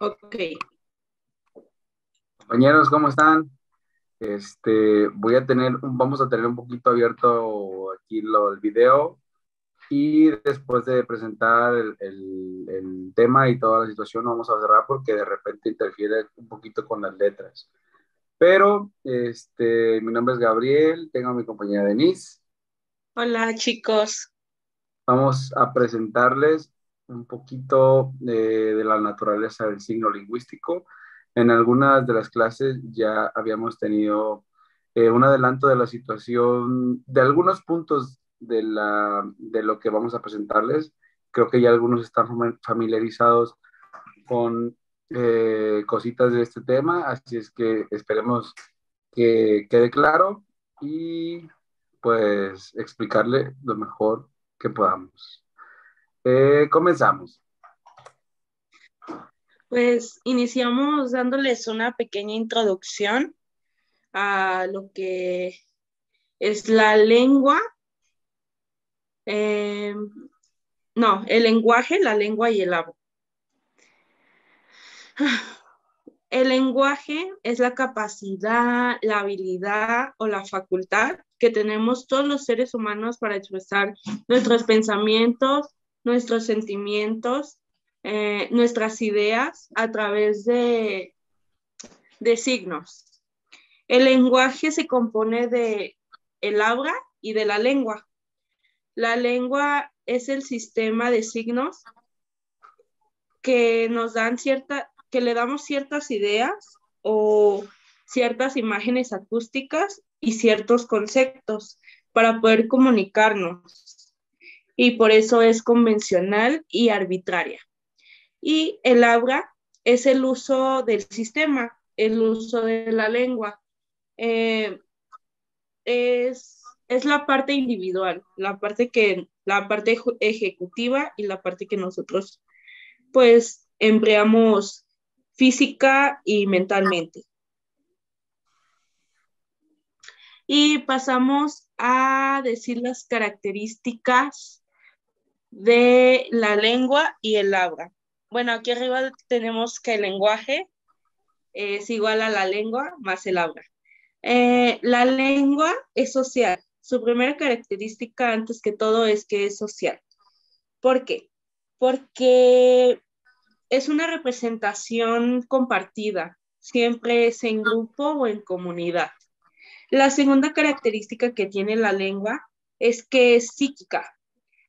Ok. Compañeros, ¿cómo están? Vamos a tener un poquito abierto aquí el video y después de presentar el tema y toda la situación, vamos a cerrar porque de repente interfiere un poquito con las letras. Pero, mi nombre es Gabriel, tengo a mi compañera Denise. Hola, chicos. Vamos a presentarles un poquito de la naturaleza del signo lingüístico. En algunas de las clases ya habíamos tenido un adelanto de la situación, de algunos puntos de lo que vamos a presentarles. Creo que ya algunos están familiarizados con cositas de este tema, así es que esperemos que quede claro y pues explicarle lo mejor que podamos. Comenzamos. Pues iniciamos dándoles una pequeña introducción a lo que es la lengua, eh, no, el lenguaje, la lengua y el habla. El lenguaje es la capacidad, la habilidad o la facultad que tenemos todos los seres humanos para expresar nuestros pensamientos, nuestros sentimientos, nuestras ideas a través de signos. El lenguaje se compone de el habla y de la lengua. La lengua es el sistema de signos que nos dan que le damos ciertas ideas o ciertas imágenes acústicas y ciertos conceptos para poder comunicarnos. Y por eso es convencional y arbitraria. Y el habla es el uso del sistema, el uso de la lengua. Eh, es la parte individual, la parte ejecutiva y la parte que nosotros pues empleamos física y mentalmente. Y pasamos a decir las características de la lengua y el habla. Bueno, aquí arriba tenemos que el lenguaje es igual a la lengua más el habla. La lengua es social. Su primera característica, antes que todo, es que es social. ¿Por qué? Porque es una representación compartida, siempre es en grupo o en comunidad. La segunda característica que tiene la lengua es que es psíquica.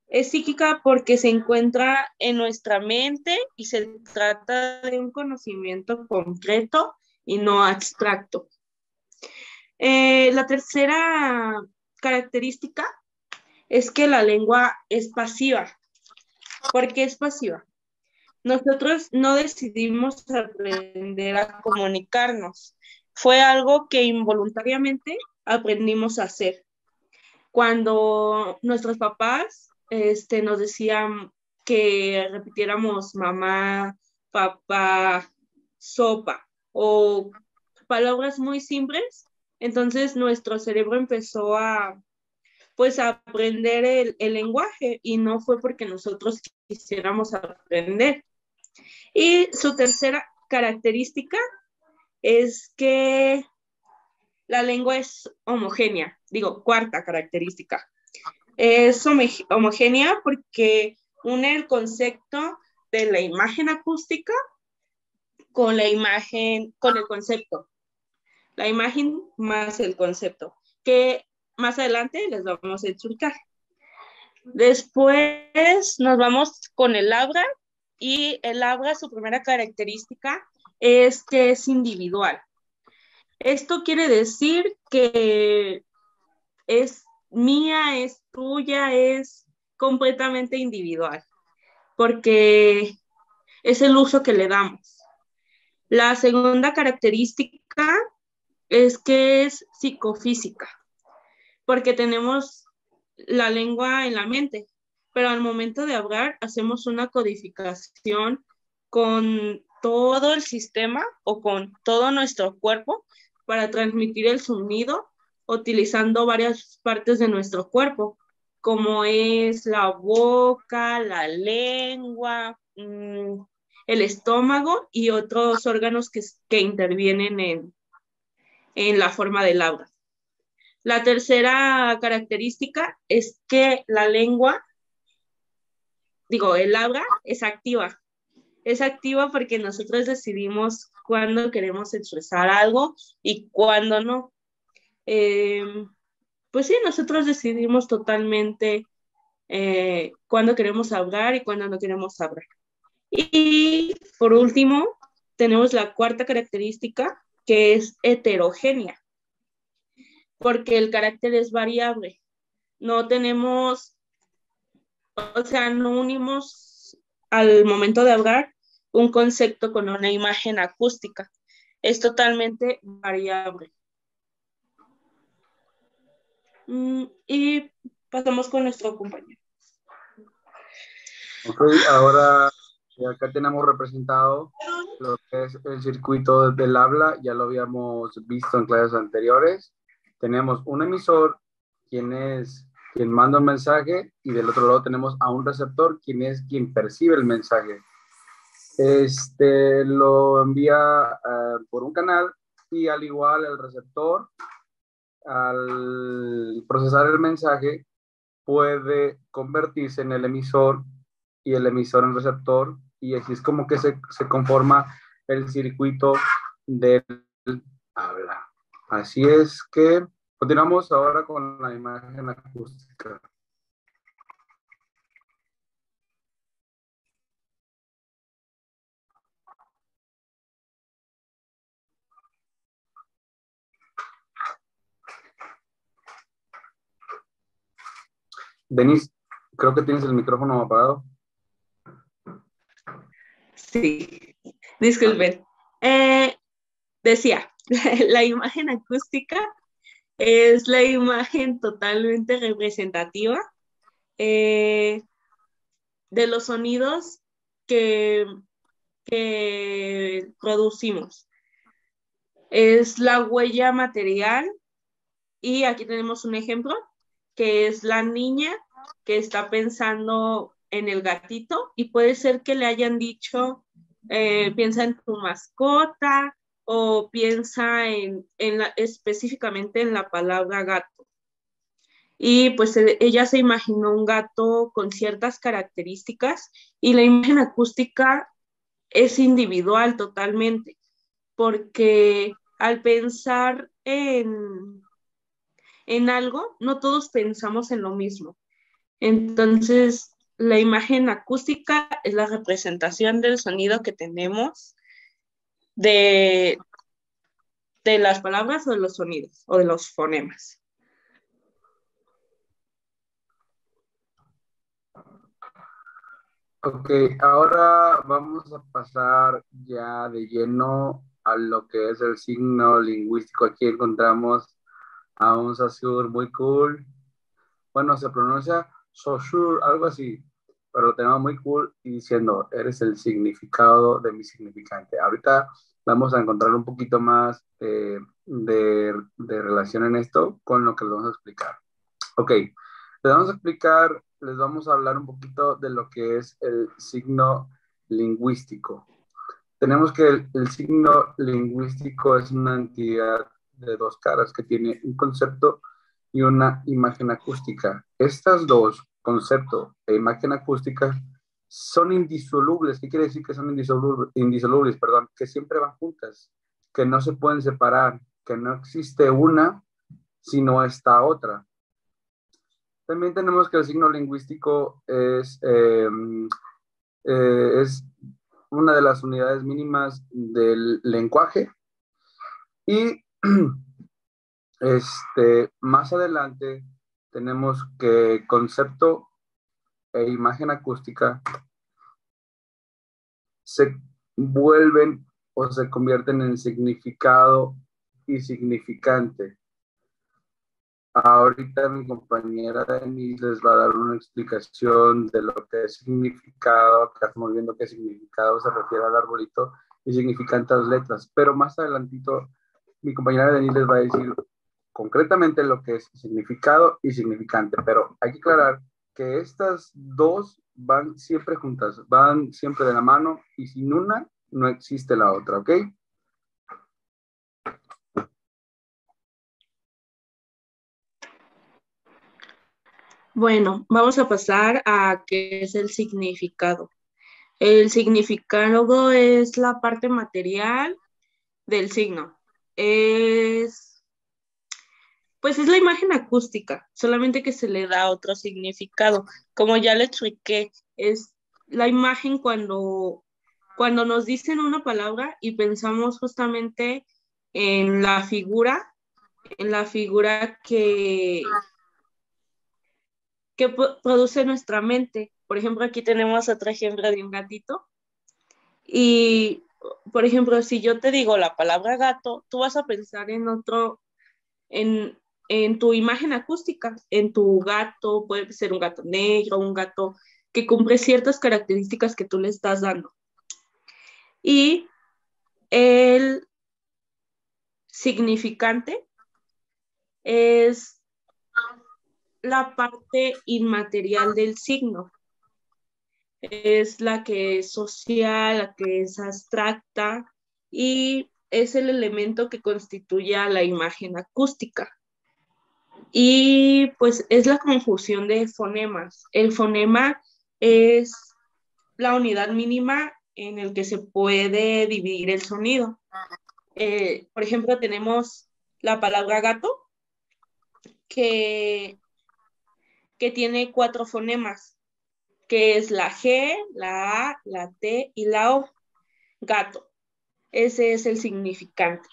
Es psíquica porque se encuentra en nuestra mente y se trata de un conocimiento concreto y no abstracto. La tercera característica es que la lengua es pasiva. ¿Por qué es pasiva? Nosotros no decidimos aprender a comunicarnos. Fue algo que involuntariamente aprendimos a hacer. Cuando nuestros papás nos decían que repitiéramos mamá, papá, sopa o palabras muy simples, entonces nuestro cerebro empezó a pues a aprender el lenguaje y no fue porque nosotros quisiéramos aprender. Y su tercera característica es que la lengua es homogénea, digo, cuarta característica. Es homogénea porque une el concepto de la imagen acústica con la imagen, con el concepto. La imagen más el concepto, que más adelante les vamos a explicar. Después nos vamos con el habla y el habla, su primera característica es que es individual. Esto quiere decir que es mía, es tuya, es completamente individual, porque es el uso que le damos. La segunda característica es que es psicofísica, porque tenemos la lengua en la mente, pero al momento de hablar hacemos una codificación con todo el sistema o con todo nuestro cuerpo para transmitir el sonido utilizando varias partes de nuestro cuerpo, como es la boca, la lengua, el estómago y otros órganos que intervienen en la forma del aura. La tercera característica es que la lengua, el aura es activa. Es activa porque nosotros decidimos cuándo queremos expresar algo y cuándo no. Pues sí, nosotros decidimos totalmente cuándo queremos hablar y cuándo no queremos hablar. Y por último, tenemos la cuarta característica, que es heterogénea, porque el carácter es variable. No tenemos, o sea, no unimos al momento de hablar un concepto con una imagen acústica. Es totalmente variable. Y pasamos con nuestro compañero. Ok, ahora acá tenemos representado lo que es el circuito del habla, ya lo habíamos visto en clases anteriores. Tenemos un emisor, quien manda un mensaje, y del otro lado tenemos a un receptor, quien percibe el mensaje. Lo envía por un canal, y al igual el receptor, al procesar el mensaje, puede convertirse en el emisor y el emisor en receptor, y así es como que se conforma el circuito del habla. Así es que continuamos ahora con la imagen acústica. Denise, creo que tienes el micrófono apagado. Sí, disculpen. Decía, la imagen acústica es la imagen totalmente representativa de los sonidos que producimos. Es la huella material, y aquí tenemos un ejemplo, que es la niña que está pensando en el gatito, y puede ser que le hayan dicho, piensa en tu mascota, o piensa específicamente en la palabra gato. Y pues ella se imaginó un gato con ciertas características, y la imagen acústica es individual totalmente, porque al pensar en algo, no todos pensamos en lo mismo. Entonces, la imagen acústica es la representación del sonido que tenemos de, de las palabras o de los sonidos o de los fonemas. Ok, ahora vamos a pasar ya de lleno a lo que es el signo lingüístico. Aquí encontramos a un Saussure muy cool. Bueno, se pronuncia Saussure, algo así, pero lo tenemos muy cool y diciendo, eres el significado de mi significante. Ahorita vamos a encontrar un poquito más de relación en esto con lo que les vamos a explicar. Ok, les vamos a hablar un poquito de lo que es el signo lingüístico. Tenemos que el signo lingüístico es una entidad de dos caras que tiene un concepto y una imagen acústica. Estas dos, concepto e imagen acústica, son indisolubles. ¿Qué quiere decir que son indisolubles? Perdón, que siempre van juntas, que no se pueden separar, que no existe una sino esta otra. También tenemos que el signo lingüístico es una de las unidades mínimas del lenguaje, y más adelante tenemos que concepto e imagen acústica se vuelven o se convierten en significado y significante. Ahorita mi compañera Denise les va a dar una explicación de lo que es significado. Acá estamos viendo que significado se refiere al arbolito y significante a las letras, pero más adelantito mi compañera Denise les va a decir concretamente lo que es significado y significante, pero hay que aclarar que estas dos van siempre juntas, van siempre de la mano y sin una no existe la otra, ¿ok? Bueno, vamos a pasar a qué es el significado. El significado es la parte material del signo. Es, pues es la imagen acústica, solamente que se le da otro significado. Como ya le expliqué, es la imagen cuando nos dicen una palabra y pensamos justamente en la figura que produce nuestra mente. Por ejemplo, aquí tenemos otro ejemplo de un gatito. Y, por ejemplo, si yo te digo la palabra gato, tú vas a pensar en, en tu imagen acústica, en tu gato, puede ser un gato negro, un gato que cumple ciertas características que tú le estás dando. Y el significante es la parte inmaterial del signo. Es la que es social, la que es abstracta y es el elemento que constituye a la imagen acústica. Y pues es la conjunción de fonemas. El fonema es la unidad mínima en el que se puede dividir el sonido. Por ejemplo, tenemos la palabra gato que, que tiene 4 fonemas, que es la G, la A, la T y la O. Gato. Ese es el significante.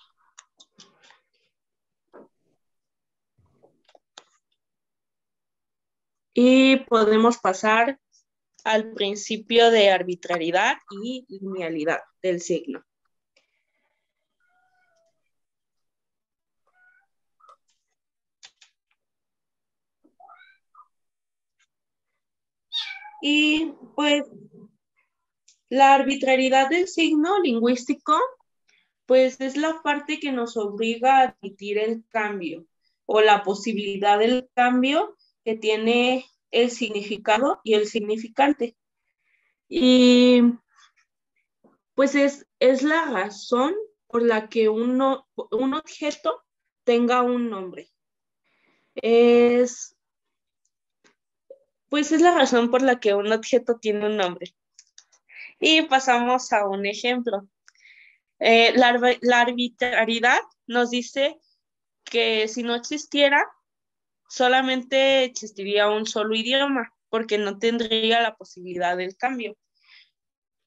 Y podemos pasar al principio de arbitrariedad y linealidad del signo. Y pues la arbitrariedad del signo lingüístico, pues es la parte que nos obliga a admitir el cambio o la posibilidad del cambio que tiene el significado y el significante. Y pues es la razón por la que un objeto tenga un nombre. Es, pues es la razón por la que un objeto tiene un nombre. Y pasamos a un ejemplo. La arbitrariedad nos dice que si no existiera, solamente existiría un solo idioma, porque no tendría la posibilidad del cambio.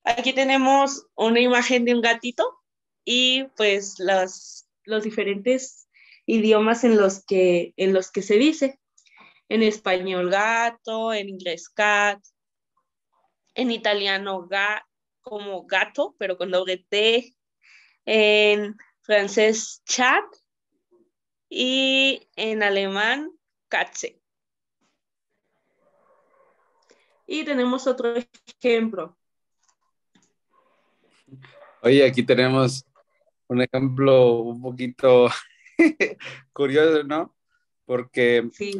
Aquí tenemos una imagen de un gatito y pues los diferentes idiomas en los que se dice. En español gato, en inglés cat, en italiano como gato, pero con doble T, en francés chat y en alemán Katze. Y tenemos otro ejemplo. Oye, aquí tenemos un ejemplo un poquito curioso, ¿no? Porque Sí,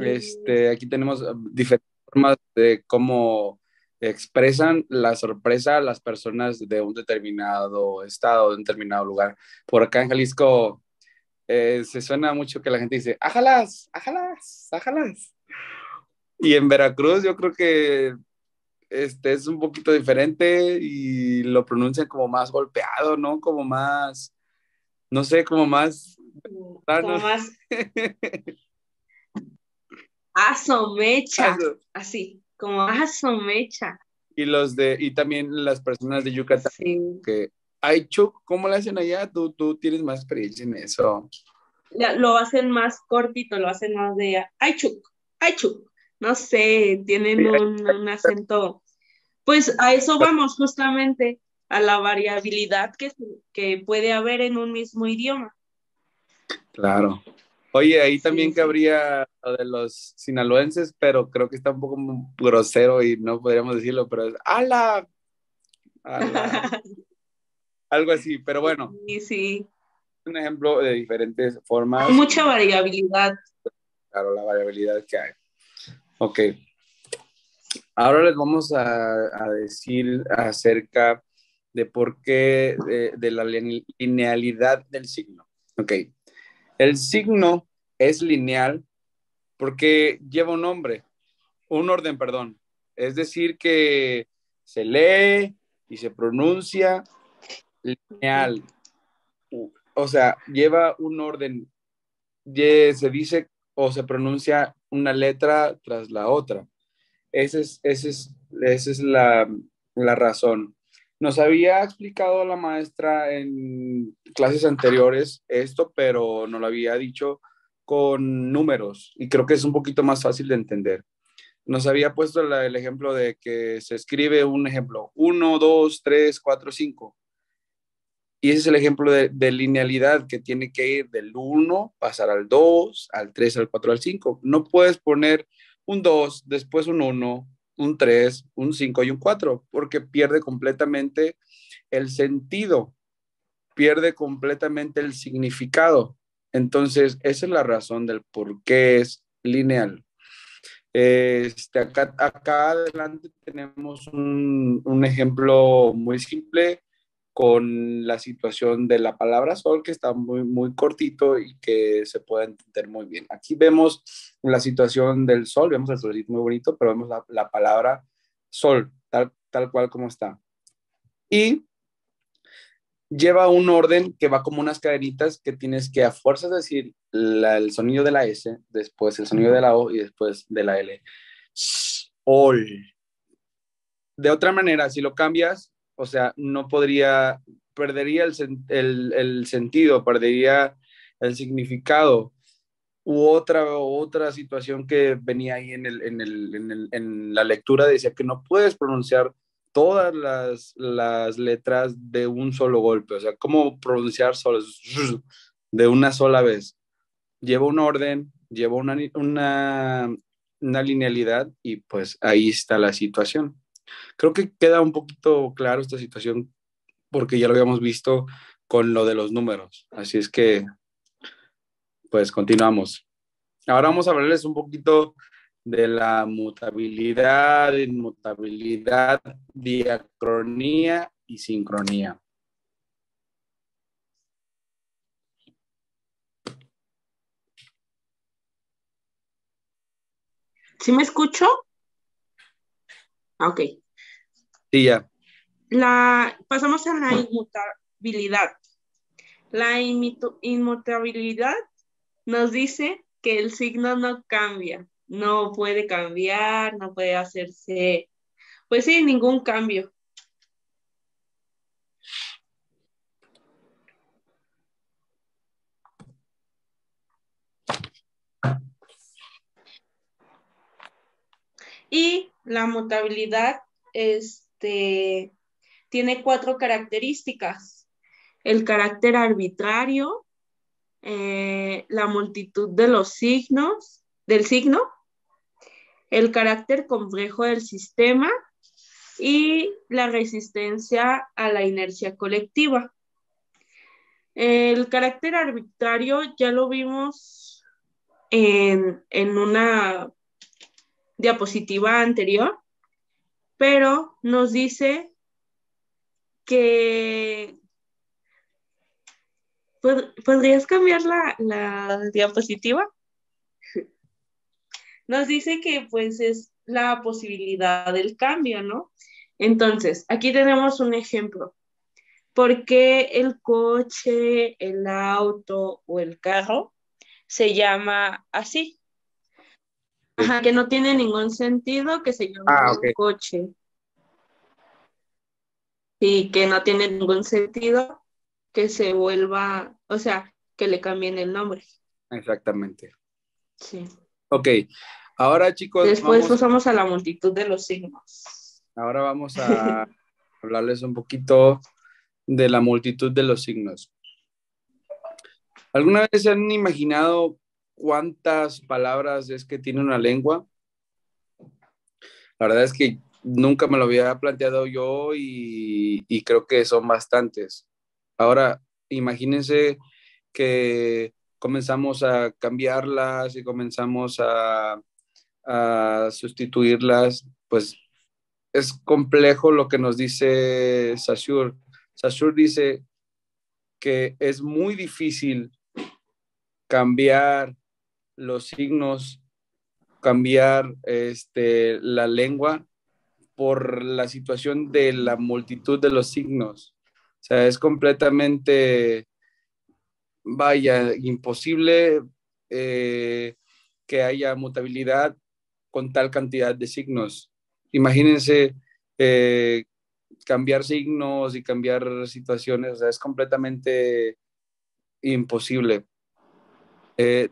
aquí tenemos diferentes formas de cómo expresan la sorpresa a las personas de un determinado estado, de un determinado lugar. Por acá en Jalisco se suena mucho que la gente dice, ájalas, ájalas, ájalas. Y en Veracruz yo creo que es un poquito diferente y lo pronuncian como más golpeado, ¿no? Como más, no sé, como más como plano. más asomecha, así, como asomecha. Y también las personas de Yucatán, Sí. que, ay, Chuck, ¿cómo le hacen allá? Tú tienes más experiencia en eso. Lo hacen más cortito, lo hacen más de ay chuk. No sé, tienen un acento. Pues a eso vamos justamente, a la variabilidad que puede haber en un mismo idioma. Claro. Oye, ahí Sí, también sí. cabría lo de los sinaloenses, pero creo que está un poco grosero y no podríamos decirlo, pero es ala, ala, algo así. Pero bueno, Sí, sí. un ejemplo de diferentes Hay formas mucha y, variabilidad. claro, la variabilidad que hay. Ok. Ahora les vamos a decir acerca de por qué de la linealidad del signo. Ok. El signo es lineal porque lleva un orden, perdón. Es decir, que se lee y se pronuncia lineal. O sea, lleva un orden. Se dice o se pronuncia una letra tras la otra. Esa es la razón. Nos había explicado la maestra en clases anteriores esto, pero nos lo había dicho con números y creo que es un poquito más fácil de entender. Nos había puesto el ejemplo de que se escribe un ejemplo, 1, 2, 3, 4, 5. Y ese es el ejemplo de linealidad que tiene que ir del 1, pasar al 2, al 3, al 4, al 5. No puedes poner un 2, después un 1, un 3, un 5 y un 4, porque pierde completamente el sentido, pierde completamente el significado. Entonces, esa es la razón del por qué es lineal. Acá adelante tenemos un ejemplo muy simple con la situación de la palabra sol, que está muy cortito y que se puede entender muy bien. Aquí vemos la situación del sol, vemos el solcito muy bonito, pero vemos la palabra sol, tal cual como está. Y lleva un orden que va como unas cadenitas que tienes que a fuerzas decir el sonido de la S, después el sonido de la O y después de la L. Sol. De otra manera, si lo cambias, o sea, no podría, perdería el sentido, perdería el significado. Otra situación que venía ahí en la lectura decía que no puedes pronunciar todas las letras de un solo golpe, o sea, ¿cómo pronunciar solo de una sola vez? Lleva un orden, lleva una linealidad y pues ahí está la situación. Creo que queda un poquito claro esta situación porque ya lo habíamos visto con lo de los números. Así es que, pues continuamos. Ahora vamos a hablarles un poquito de la mutabilidad, inmutabilidad, diacronía y sincronía. ¿Sí me escucho? Ok. Sí, ya. Pasamos a la inmutabilidad. La inmutabilidad nos dice que el signo no cambia, no puede cambiar, no puede hacerse, pues sí, ningún cambio. Y la mutabilidad, tiene 4 características. El carácter arbitrario, la multitud de los signos, del signo, el carácter complejo del sistema y la resistencia a la inercia colectiva. El carácter arbitrario ya lo vimos en una diapositiva anterior, pero nos dice que ¿podrías cambiar la diapositiva? Nos dice que pues es la posibilidad del cambio, ¿no? Entonces, aquí tenemos un ejemplo. ¿Por qué el coche, el auto o el carro se llama así? Ajá, que no tiene ningún sentido que se llame Ah, ok. un coche y que no tiene ningún sentido que se vuelva, o sea, que le cambien el nombre. Exactamente. Sí. Ok. Ahora, chicos, Después pasamos a la multitud de los signos. ahora vamos a hablarles un poquito de la multitud de los signos. ¿Alguna vez se han imaginado cuántas palabras es que tiene una lengua? La verdad es que nunca me lo había planteado yo y creo que son bastantes. Ahora, imagínense que comenzamos a cambiarlas y comenzamos a sustituirlas, pues es complejo lo que nos dice Saussure. Saussure dice que es muy difícil cambiar los signos, cambiar la lengua por la situación de la multitud de los signos. O sea, es completamente, vaya, imposible que haya mutabilidad con tal cantidad de signos. Imagínense cambiar signos y cambiar situaciones, o sea, es completamente imposible.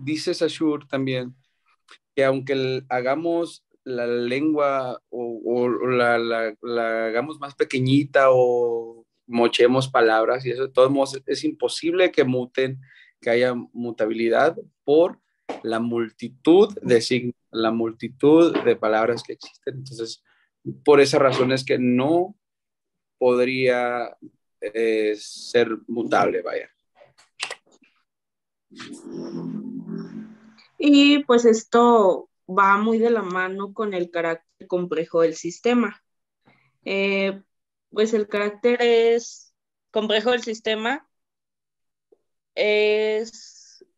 Dice Saussure también que aunque hagamos la lengua o la hagamos más pequeñita o mochemos palabras y eso, de todos modos es imposible que muten, que haya mutabilidad por la multitud de signos, la multitud de palabras que existen. Entonces, por esa razón es que no podría ser mutable, vaya. Y pues esto va muy de la mano con el carácter complejo del sistema. Eh, pues el carácter es complejo del sistema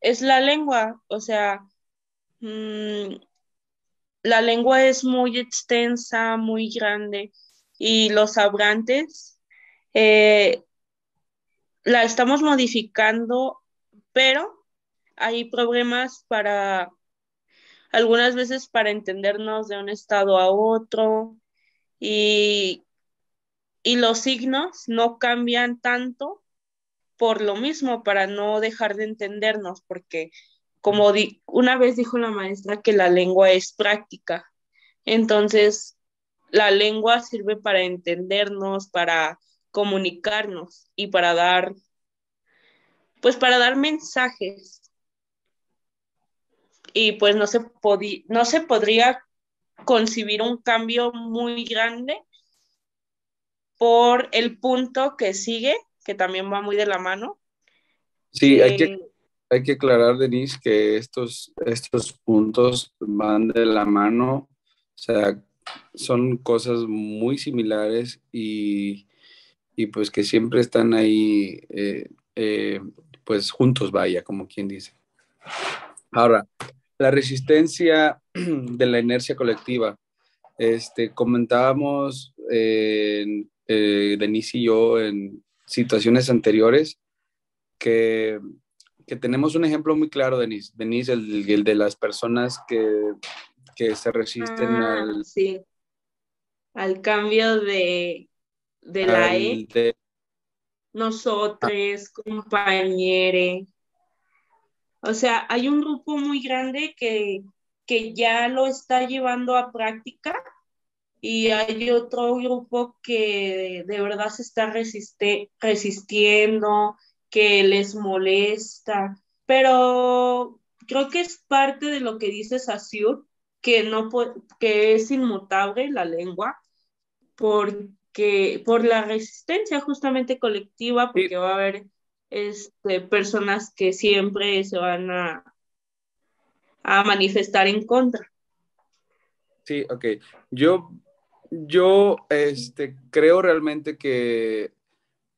es la lengua, o sea, la lengua es muy extensa, muy grande y los hablantes eh, la estamos modificando, pero hay problemas para algunas veces para entendernos de un estado a otro y, y los signos no cambian tanto por lo mismo, para no dejar de entendernos, porque como una vez dijo la maestra que la lengua es práctica, entonces la lengua sirve para entendernos, para comunicarnos y para dar, pues para dar mensajes. Y pues no se podría concebir un cambio muy grande por el punto que sigue, que también va muy de la mano, Sí, que hay que aclarar, Denise, que estos puntos van de la mano, o sea, son cosas muy similares y pues que siempre están ahí, pues juntos, vaya, como quien dice. Ahora, la resistencia de la inercia colectiva. Comentábamos, Denise y yo, en situaciones anteriores, que, que tenemos un ejemplo muy claro, Denise. Denise, el de las personas que se resisten sí, al cambio de la al E, nosotres, compañere. O sea, hay un grupo muy grande que ya lo está llevando a práctica y hay otro grupo que de verdad se está resistiendo, que les molesta, pero creo que es parte de lo que dice Saussure, que no que es inmutable la lengua, porque por la resistencia justamente colectiva, sí, porque va a haber personas que siempre se van a manifestar en contra. sí, ok. Yo creo realmente que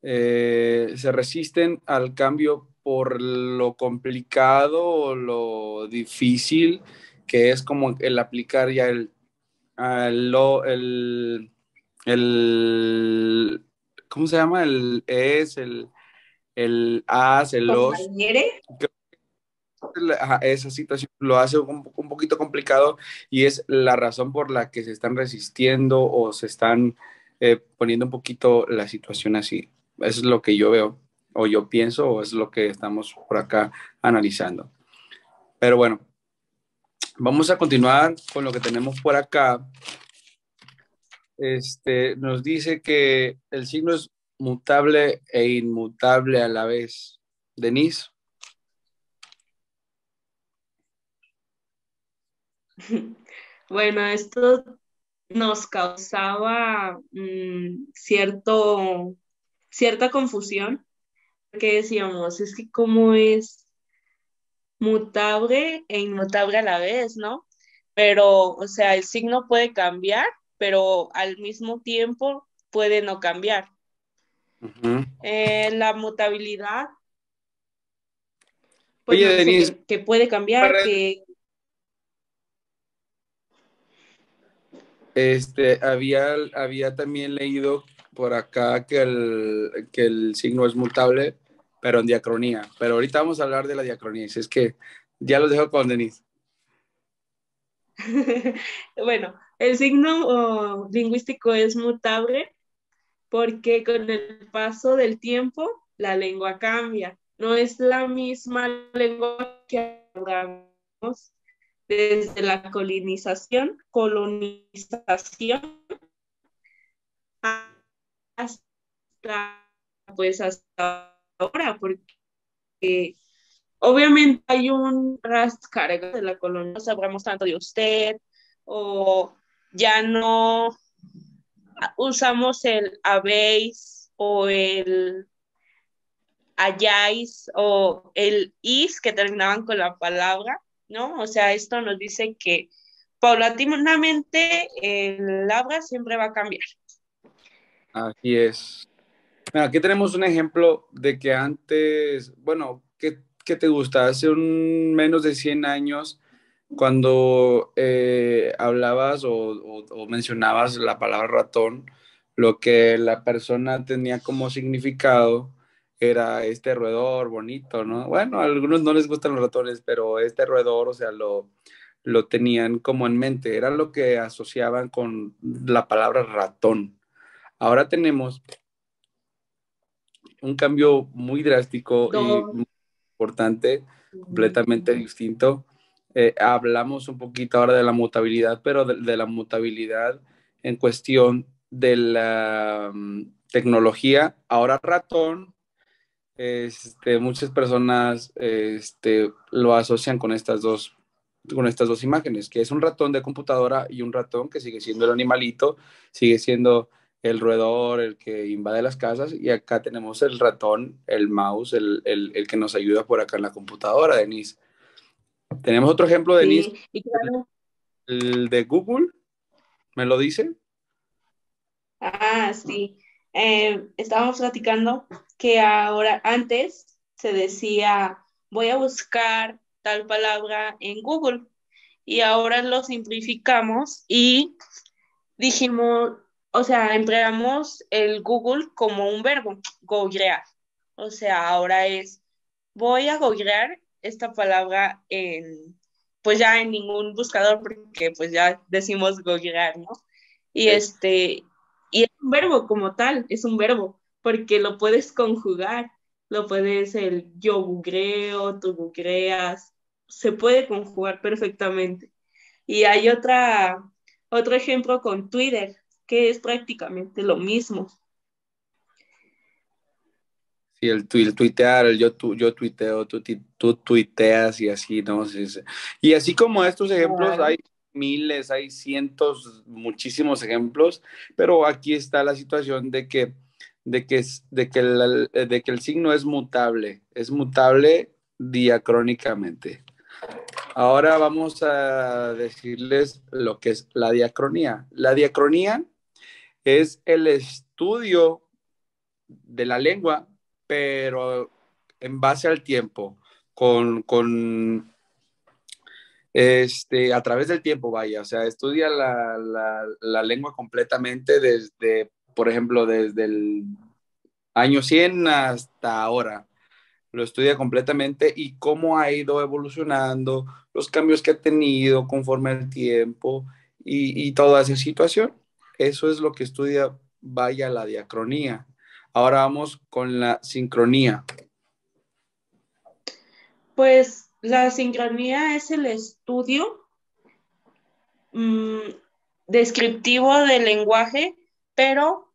se resisten al cambio por lo complicado o lo difícil que es como el aplicar ya el ¿cómo se llama? El es, el as, el los. Compañere. Ajá, esa situación lo hace un poquito complicado y es la razón por la que se están resistiendo o se están poniendo un poquito la situación así. Eso es lo que yo veo o yo pienso o es lo que estamos por acá analizando. Pero bueno, vamos a continuar con lo que tenemos por acá. Nos dice que el signo es mutable e inmutable a la vez. Denise. Bueno, esto nos causaba cierta confusión, porque decíamos, es que cómo es mutable e inmutable a la vez, ¿no? Pero, o sea, el signo puede cambiar, pero al mismo tiempo puede no cambiar. Ujú. La mutabilidad, pues Oye, nos dice Denise, que puede cambiar, para, que había también leído por acá que el signo es mutable, pero en diacronía. Pero ahorita vamos a hablar de la diacronía. Si es que ya los dejo con Denise. bueno, el signo lingüístico es mutable porque con el paso del tiempo la lengua cambia. No es la misma lengua que hablamos desde la colonización hasta, pues hasta ahora, porque obviamente hay un rascarga de la colonia, no sabremos tanto de usted, o ya no usamos el habéis o el hayáis o el is que terminaban con la palabra, ¿no? O sea, esto nos dice que paulatinamente el habla siempre va a cambiar. Así es. Mira, aquí tenemos un ejemplo de que antes, bueno, ¿qué te gusta? Hace menos de 100 años, cuando hablabas o mencionabas la palabra ratón, lo que la persona tenía como significado era este roedor bonito, ¿no? Bueno, a algunos no les gustan los ratones, pero este roedor, o sea, lo tenían como en mente, era lo que asociaban con la palabra ratón. Ahora tenemos un cambio muy drástico y Do, muy importante, completamente distinto. Hablamos un poquito ahora de la mutabilidad, pero de la mutabilidad en cuestión de la tecnología. Ahora ratón, muchas personas lo asocian con estas dos imágenes, que es un ratón de computadora y un ratón que sigue siendo el animalito, sigue siendo el roedor, el que invade las casas, y acá tenemos el ratón, el mouse, el que nos ayuda por acá en la computadora, Denise. Tenemos otro ejemplo, Denise, sí, y claro, el de Google, ¿me lo dice? sí. Estábamos platicando que ahora antes se decía, voy a buscar tal palabra en Google y ahora lo simplificamos y dijimos, o sea, empleamos el Google como un verbo, googlear. O sea, ahora es, voy a googlear esta palabra pues ya en ningún buscador, porque pues ya decimos googlear, ¿no? Y Ok. y es un verbo como tal, es un verbo, porque lo puedes conjugar, lo puedes el yo googleo, tú googleas, se puede conjugar perfectamente. Y hay otro ejemplo con Twitter, que es prácticamente lo mismo. Sí, el tuitear, yo tuiteo, tú tuiteas y así, ¿no? Sí, sí. Y así como estos ejemplos, Claro. hay miles, hay cientos, muchísimos ejemplos, pero aquí está la situación de que el signo es mutable diacrónicamente. Ahora vamos a decirles lo que es la diacronía. La diacronía es el estudio de la lengua, pero en base al tiempo, con a través del tiempo, vaya, o sea, estudia la lengua completamente desde, por ejemplo, desde el año 100 hasta ahora. Lo estudia completamente y cómo ha ido evolucionando, los cambios que ha tenido conforme al tiempo y toda esa situación. Eso es lo que estudia, vaya, la diacronía. Ahora vamos con la sincronía. Pues la sincronía es el estudio mm, descriptivo del lenguaje, pero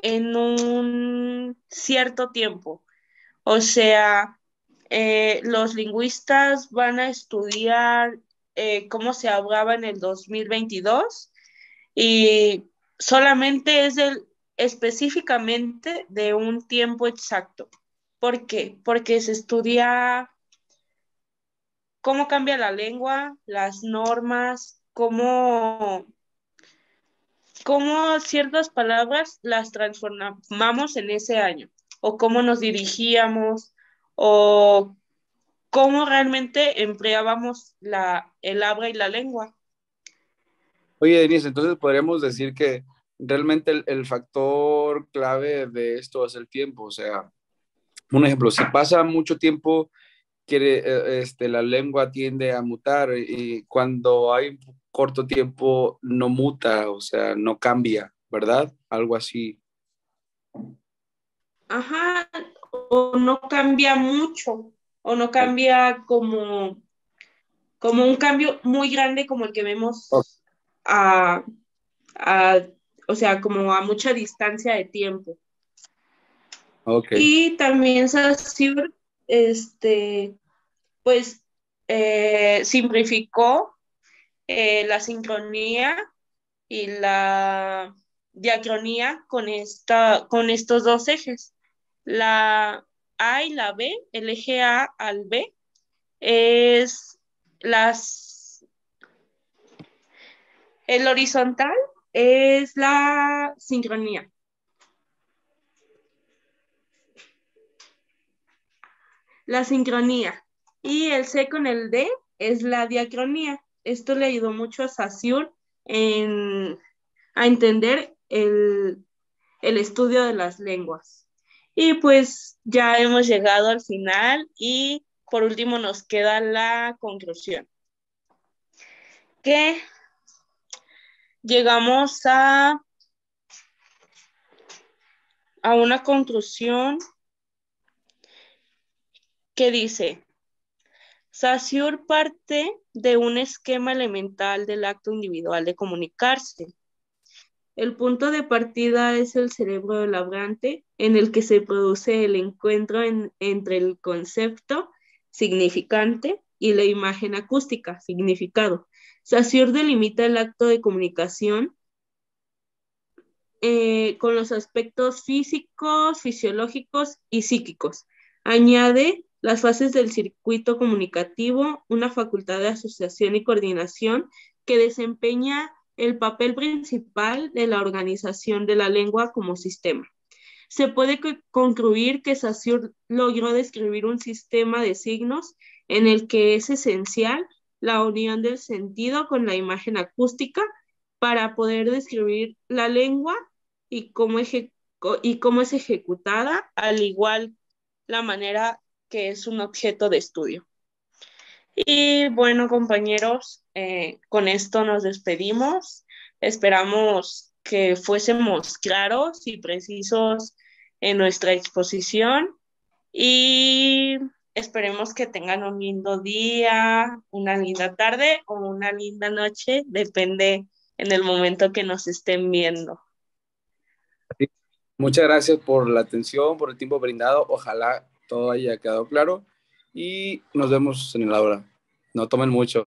en un cierto tiempo. O sea, los lingüistas van a estudiar cómo se hablaba en el 2022 y solamente específicamente de un tiempo exacto. ¿Por qué? Porque se estudia cómo cambia la lengua, las normas, cómo cómo ciertas palabras las transformamos en ese año, o cómo nos dirigíamos, o cómo realmente empleábamos el habla y la lengua. Oye, Denise, entonces podríamos decir que realmente el factor clave de esto es el tiempo. O sea, un ejemplo, si pasa mucho tiempo, la lengua tiende a mutar y cuando hay un corto tiempo no muta, o sea, no cambia, ¿verdad? Algo así. Ajá, o no cambia mucho, o no O- cambia como un cambio muy grande como el que o- vemos a, a, o sea, como a mucha distancia de tiempo. ok, Y también Saussure, este, pues, simplificó la sincronía y la diacronía con estos dos ejes. La A y la B, el eje A al B, es las, el horizontal es la sincronía. La sincronía. Y el C con el D es la diacronía. Esto le ayudó mucho a Saussure a entender el estudio de las lenguas. Y pues ya hemos llegado al final y por último nos queda la conclusión, que llegamos a una conclusión que dice, Saussure parte de un esquema elemental del acto individual de comunicarse. El punto de partida es el cerebro del hablante, en el que se produce el encuentro entre el concepto significante y la imagen acústica, significado. Saussure delimita el acto de comunicación con los aspectos físicos, fisiológicos y psíquicos. Añade las fases del circuito comunicativo, una facultad de asociación y coordinación que desempeña el papel principal de la organización de la lengua como sistema. Se puede concluir que Saussure logró describir un sistema de signos en el que es esencial la unión del sentido con la imagen acústica para poder describir la lengua y y cómo es ejecutada, al igual la manera que es un objeto de estudio. Y bueno, compañeros, con esto nos despedimos. Esperamos que fuésemos claros y precisos en nuestra exposición y esperemos que tengan un lindo día, una linda tarde o una linda noche, depende en el momento que nos estén viendo. sí. Muchas gracias por la atención, por el tiempo brindado. Ojalá todo haya quedado claro y nos vemos en la hora. No tomen mucho.